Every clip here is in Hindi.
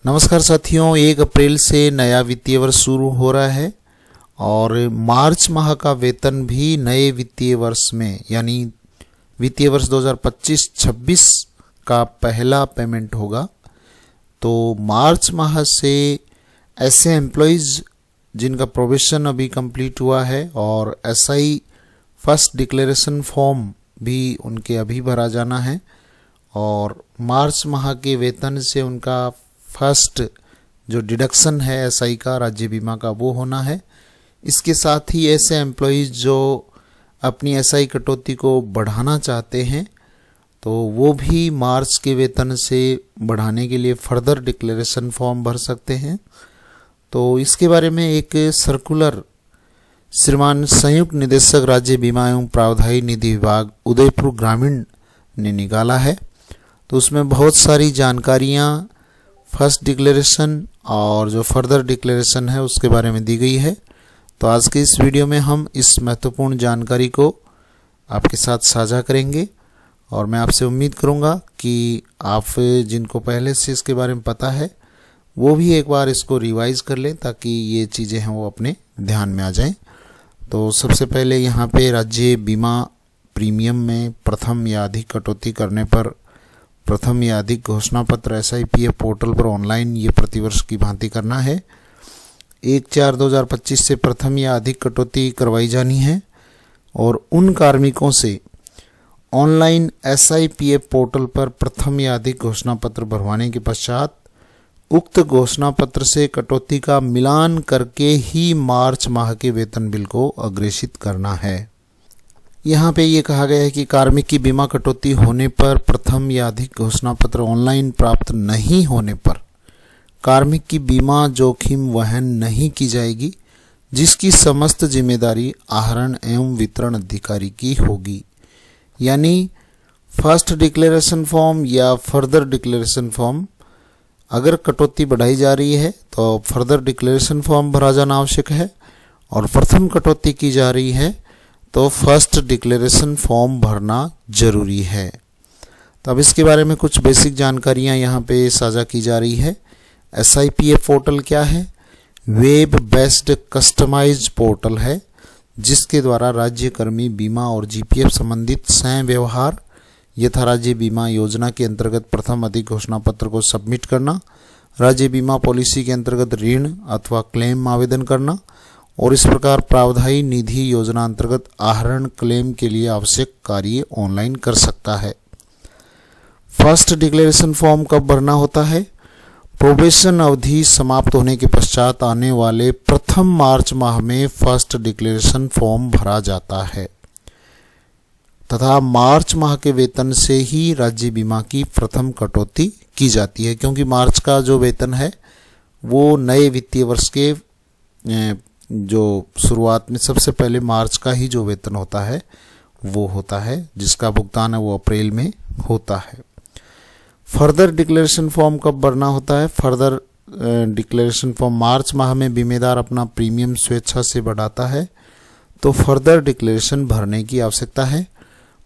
नमस्कार साथियों, 1 अप्रैल से नया वित्तीय वर्ष शुरू हो रहा है और मार्च माह का वेतन भी नए वित्तीय वर्ष में यानी वित्तीय वर्ष 2025-26 का पहला पेमेंट होगा। तो मार्च माह से ऐसे एम्प्लॉयज़ जिनका प्रोबेशन अभी कंप्लीट हुआ है और एसआई फर्स्ट डिक्लेरेशन फॉर्म भी उनके अभी भरा जाना है और मार्च माह के वेतन से उनका फर्स्ट जो डिडक्शन है एसआई का राज्य बीमा का वो होना है। इसके साथ ही ऐसे एम्प्लॉयज़ जो अपनी एसआई कटौती को बढ़ाना चाहते हैं तो वो भी मार्च के वेतन से बढ़ाने के लिए फर्दर डिक्लेरेशन फॉर्म भर सकते हैं। तो इसके बारे में एक सर्कुलर श्रीमान संयुक्त निदेशक राज्य बीमा एवं प्रावधायी निधि विभाग उदयपुर ग्रामीण ने निकाला है। तो उसमें बहुत सारी जानकारियाँ फर्स्ट डिक्लेरेशन और जो फर्दर डिक्लेरेशन है उसके बारे में दी गई है। तो आज के इस वीडियो में हम इस महत्वपूर्ण जानकारी को आपके साथ साझा करेंगे और मैं आपसे उम्मीद करूंगा कि आप जिनको पहले से इसके बारे में पता है वो भी एक बार इसको रिवाइज कर लें ताकि ये चीज़ें हैं वो अपने ध्यान में आ जाएं। तो सबसे पहले यहाँ पे राज्य बीमा प्रीमियम में प्रथम या अधिक कटौती करने पर प्रथम या अधिक घोषणा पत्र SIPF पोर्टल पर ऑनलाइन ये प्रतिवर्ष की भांति करना है। 1/4/2025 से प्रथम या अधिक कटौती करवाई जानी है और उन कार्मिकों से ऑनलाइन SIPF पोर्टल पर प्रथम या अधिक घोषणा पत्र भरवाने के पश्चात उक्त घोषणा पत्र से कटौती का मिलान करके ही मार्च माह के वेतन बिल को अग्रेषित करना है। यहाँ पे ये कहा गया है कि कार्मिक की बीमा कटौती होने पर प्रथम या अधिक घोषणा पत्र ऑनलाइन प्राप्त नहीं होने पर कार्मिक की बीमा जोखिम वहन नहीं की जाएगी, जिसकी समस्त जिम्मेदारी आहरण एवं वितरण अधिकारी की होगी। यानी फर्स्ट डिक्लेरेशन फॉर्म या फर्दर डिक्लेरेशन फॉर्म अगर कटौती बढ़ाई जा रही है तो फर्दर डिक्लेरेशन फॉर्म भरा जाना आवश्यक है और प्रथम कटौती की जा रही है तो फर्स्ट डिक्लेरेशन फॉर्म भरना जरूरी है। तो अब इसके बारे में कुछ बेसिक जानकारियां यहाँ पे साझा की जा रही है। SIPF पोर्टल क्या है? वेब बेस्ड कस्टमाइज्ड पोर्टल है जिसके द्वारा राज्य कर्मी बीमा और GPF संबंधित स्वयं व्यवहार यथा राज्य बीमा योजना के अंतर्गत प्रथम अधिक घोषणा पत्र को सबमिट करना, राज्य बीमा पॉलिसी के अंतर्गत ऋण अथवा क्लेम आवेदन करना और इस प्रकार प्रावधायी निधि योजना अंतर्गत आहरण क्लेम के लिए आवश्यक कार्य ऑनलाइन कर सकता है। फर्स्ट डिक्लेरेशन फॉर्म कब भरना होता है? प्रोबेशन अवधि समाप्त होने के पश्चात आने वाले प्रथम मार्च माह में फर्स्ट डिक्लेरेशन फॉर्म भरा जाता है तथा मार्च माह के वेतन से ही राज्य बीमा की प्रथम कटौती की जाती है, क्योंकि मार्च का जो वेतन है वो नए वित्तीय वर्ष के जो शुरुआत में सबसे पहले मार्च का ही जो वेतन होता है वो होता है, जिसका भुगतान है वो अप्रैल में होता है। फर्दर डिक्लेरेशन फॉर्म कब भरना होता है? फर्दर डिक्लेरेशन फॉर्म मार्च माह में बीमेदार अपना प्रीमियम स्वेच्छा से बढ़ाता है तो फर्दर डिक्लेरेशन भरने की आवश्यकता है।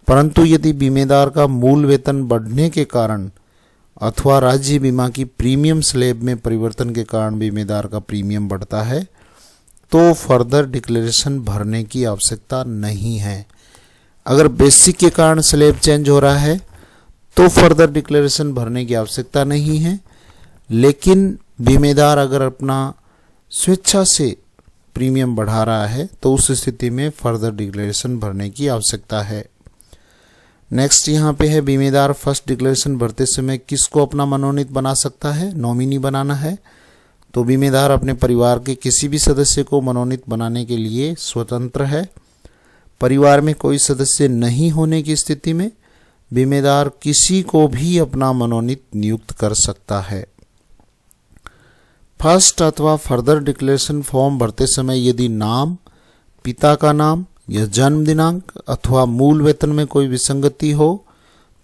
परंतु यदि बीमेदार का मूल वेतन बढ़ने के कारण अथवा राज्य बीमा की प्रीमियम स्लैब में परिवर्तन के कारण बीमेदार का प्रीमियम बढ़ता है तो फर्दर डिक्लेरेशन भरने की आवश्यकता नहीं है। अगर बेसिक के कारण स्लैब चेंज हो रहा है तो फर्दर डिक्लेरेशन भरने की आवश्यकता नहीं है, लेकिन बीमेदार अगर अपना स्वेच्छा से प्रीमियम बढ़ा रहा है तो उस स्थिति में फर्दर डिक्लेरेशन भरने की आवश्यकता है। नेक्स्ट यहाँ पे है बीमेदार फर्स्ट डिक्लेरेशन भरते समय किसको अपना मनोनीत बना सकता है? नॉमिनी बनाना है तो बीमेदार अपने परिवार के किसी भी सदस्य को मनोनीत बनाने के लिए स्वतंत्र है। परिवार में कोई सदस्य नहीं होने की स्थिति में बीमेदार किसी को भी अपना मनोनीत नियुक्त कर सकता है। फर्स्ट अथवा फर्दर डिक्लेरेशन फॉर्म भरते समय यदि नाम, पिता का नाम या जन्म दिनांक अथवा मूल वेतन में कोई विसंगति हो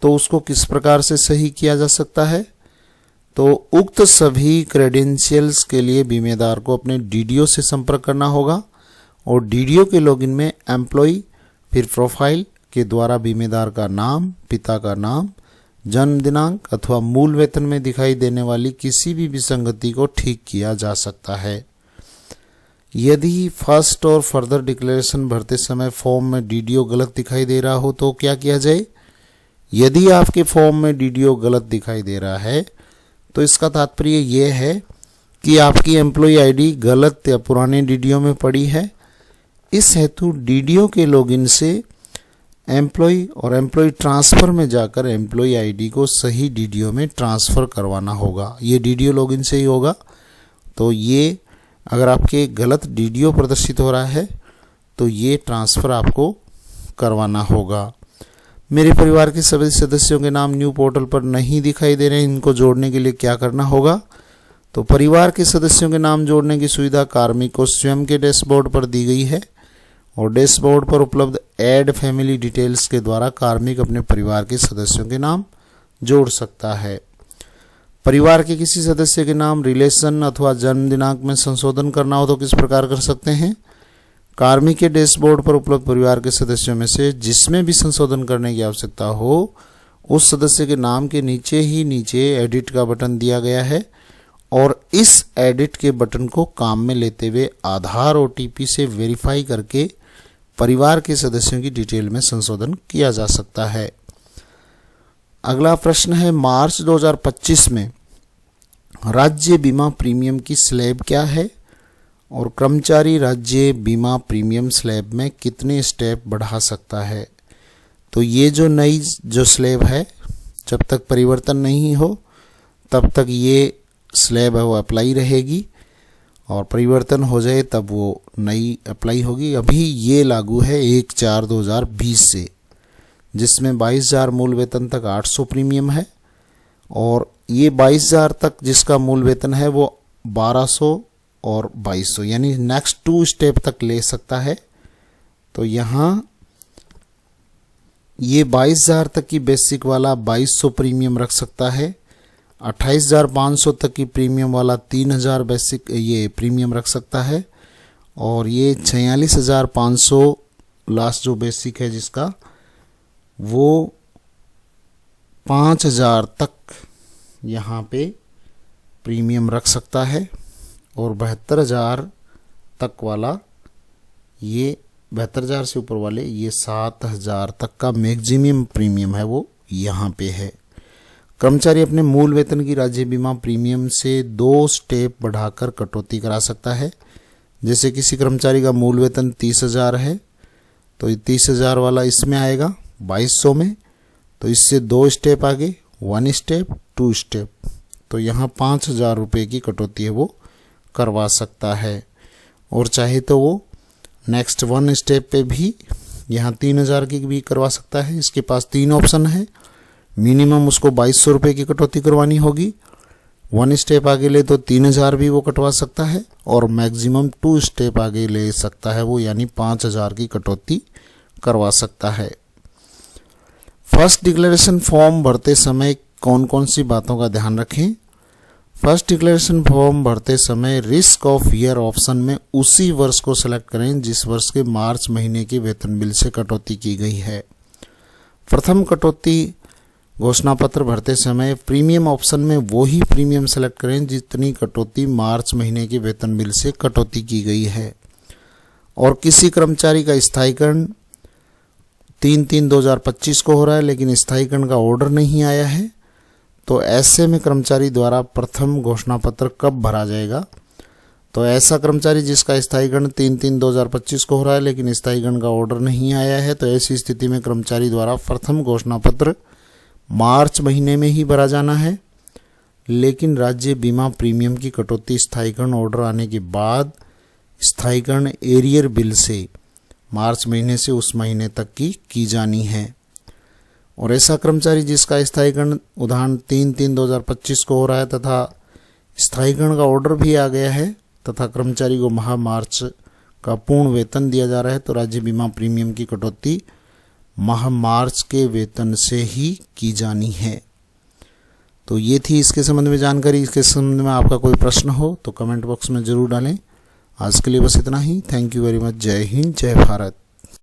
तो उसको किस प्रकार से सही किया जा सकता है? तो उक्त सभी क्रेडेंशियल्स के लिए बीमेदार को अपने DDO से संपर्क करना होगा और DDO के लॉगिन में एम्प्लॉय फिर प्रोफाइल के द्वारा बीमेदार का नाम, पिता का नाम जन्म दिनांक अथवा मूल वेतन में दिखाई देने वाली किसी भी विसंगति को ठीक किया जा सकता है। यदि फर्स्ट और फर्दर डिक्लेरेशन भरते समय फॉर्म में डीडीओ गलत दिखाई दे रहा हो तो क्या किया जाए? यदि आपके फॉर्म में डीडीओ गलत दिखाई दे रहा है तो इसका तात्पर्य यह है कि आपकी एम्प्लॉय आईडी गलत या पुराने डीडीओ में पड़ी है। इस हेतु डीडीओ के लॉगिन से एम्प्लॉय और एम्प्लॉय ट्रांसफ़र में जाकर एम्प्लॉय आईडी को सही डीडीओ में ट्रांसफ़र करवाना होगा। ये डीडीओ लॉगिन से ही होगा। तो ये अगर आपके गलत डीडीओ प्रदर्शित हो रहा है तो ये ट्रांसफ़र आपको करवाना होगा। मेरे परिवार के सभी सदस्यों के नाम न्यू पोर्टल पर नहीं दिखाई दे रहे हैं, इनको जोड़ने के लिए क्या करना होगा? तो परिवार के सदस्यों के नाम जोड़ने की सुविधा कार्मिक को स्वयं के डैशबोर्ड पर दी गई है और डैशबोर्ड पर उपलब्ध ऐड फैमिली डिटेल्स के द्वारा कार्मिक अपने परिवार के सदस्यों के नाम जोड़ सकता है। परिवार के किसी सदस्य के नाम, रिलेशन अथवा जन्म दिनांक में संशोधन करना हो तो किस प्रकार कर सकते हैं? कार्मिक के डैशबोर्ड पर उपलब्ध परिवार के सदस्यों में से जिसमें भी संशोधन करने की आवश्यकता हो उस सदस्य के नाम के नीचे ही नीचे एडिट का बटन दिया गया है और इस एडिट के बटन को काम में लेते हुए आधार ओटीपी से वेरीफाई करके परिवार के सदस्यों की डिटेल में संशोधन किया जा सकता है। अगला प्रश्न है, मार्च 2025 में राज्य बीमा प्रीमियम की स्लैब क्या है और कर्मचारी राज्य बीमा प्रीमियम स्लैब में कितने स्टेप बढ़ा सकता है? तो ये जो नई स्लैब है, जब तक परिवर्तन नहीं हो तब तक ये स्लैब है वो अप्लाई रहेगी और परिवर्तन हो जाए तब वो नई अप्लाई होगी। अभी ये लागू है 1/4/2020 से, जिसमें 22,000 मूल वेतन तक 800 प्रीमियम है और ये 22,000 तक जिसका मूल वेतन है वो 1200 और 2200 यानी नेक्स्ट 2 स्टेप तक ले सकता है। तो यहाँ ये 22,000 तक की बेसिक वाला 2200 प्रीमियम रख सकता है, 28,500 तक की प्रीमियम वाला 3,000 बेसिक ये प्रीमियम रख सकता है और ये 46,500 लास्ट जो बेसिक है जिसका वो 5,000 तक यहाँ पे प्रीमियम रख सकता है और 72,000 तक वाला ये 72,000 से ऊपर वाले ये 7,000 तक का मैक्सिमम प्रीमियम है वो यहाँ पे है। कर्मचारी अपने मूल वेतन की राज्य बीमा प्रीमियम से 2 स्टेप बढ़ाकर कटौती करा सकता है। जैसे किसी कर्मचारी का मूल वेतन 30,000 है तो 30,000 वाला इसमें आएगा 2200 में, तो इससे 2 स्टेप आगे 1 स्टेप 2 स्टेप, तो यहाँ 5,000 रुपये की कटौती है वो करवा सकता है। और चाहे तो वो नेक्स्ट 1 स्टेप पे भी यहाँ 3,000 की भी करवा सकता है। इसके पास 3 ऑप्शन है। मिनिमम उसको 2,200 रुपये की कटौती करवानी होगी, 1 स्टेप आगे ले तो 3,000 भी वो कटवा सकता है और मैक्सिमम 2 स्टेप आगे ले सकता है वो, यानी 5,000 की कटौती करवा सकता है। फर्स्ट डिक्लेरेशन फॉर्म भरते समय कौन कौन सी बातों का ध्यान रखें? फर्स्ट डिक्लेरेशन फॉर्म भरते समय रिस्क ऑफ ईयर ऑप्शन में उसी वर्ष को सेलेक्ट करें जिस वर्ष के मार्च महीने के वेतन बिल से कटौती की गई है। प्रथम कटौती घोषणा पत्र भरते समय प्रीमियम ऑप्शन में वही प्रीमियम सेलेक्ट करें जितनी कटौती मार्च महीने के वेतन बिल से कटौती की गई है। और किसी कर्मचारी का स्थायीकरण 3/3/2025 को हो रहा है लेकिन स्थायीकरण का ऑर्डर नहीं आया है, तो ऐसे में कर्मचारी द्वारा प्रथम घोषणा पत्र कब भरा जाएगा? तो ऐसा कर्मचारी जिसका स्थायीकरण 3/3/2025 को हो रहा है लेकिन स्थायीकरण का ऑर्डर नहीं आया है, तो ऐसी स्थिति में कर्मचारी द्वारा प्रथम घोषणा पत्र मार्च महीने में ही भरा जाना है। लेकिन राज्य बीमा प्रीमियम की कटौती स्थायीकरण ऑर्डर आने के बाद स्थायीकरण एरियर बिल से मार्च महीने से उस महीने तक की जानी है। और ऐसा कर्मचारी जिसका स्थायीकरण उदाहरण 3/3/2025 को हो रहा है तथा स्थायीकरण का ऑर्डर भी आ गया है तथा कर्मचारी को माह मार्च का पूर्ण वेतन दिया जा रहा है, तो राज्य बीमा प्रीमियम की कटौती माह मार्च के वेतन से ही की जानी है। तो ये थी इसके संबंध में जानकारी। इसके संबंध में आपका कोई प्रश्न हो तो कमेंट बॉक्स में ज़रूर डालें। आज के लिए बस इतना ही। Thank you very much. जय हिंद, जय भारत।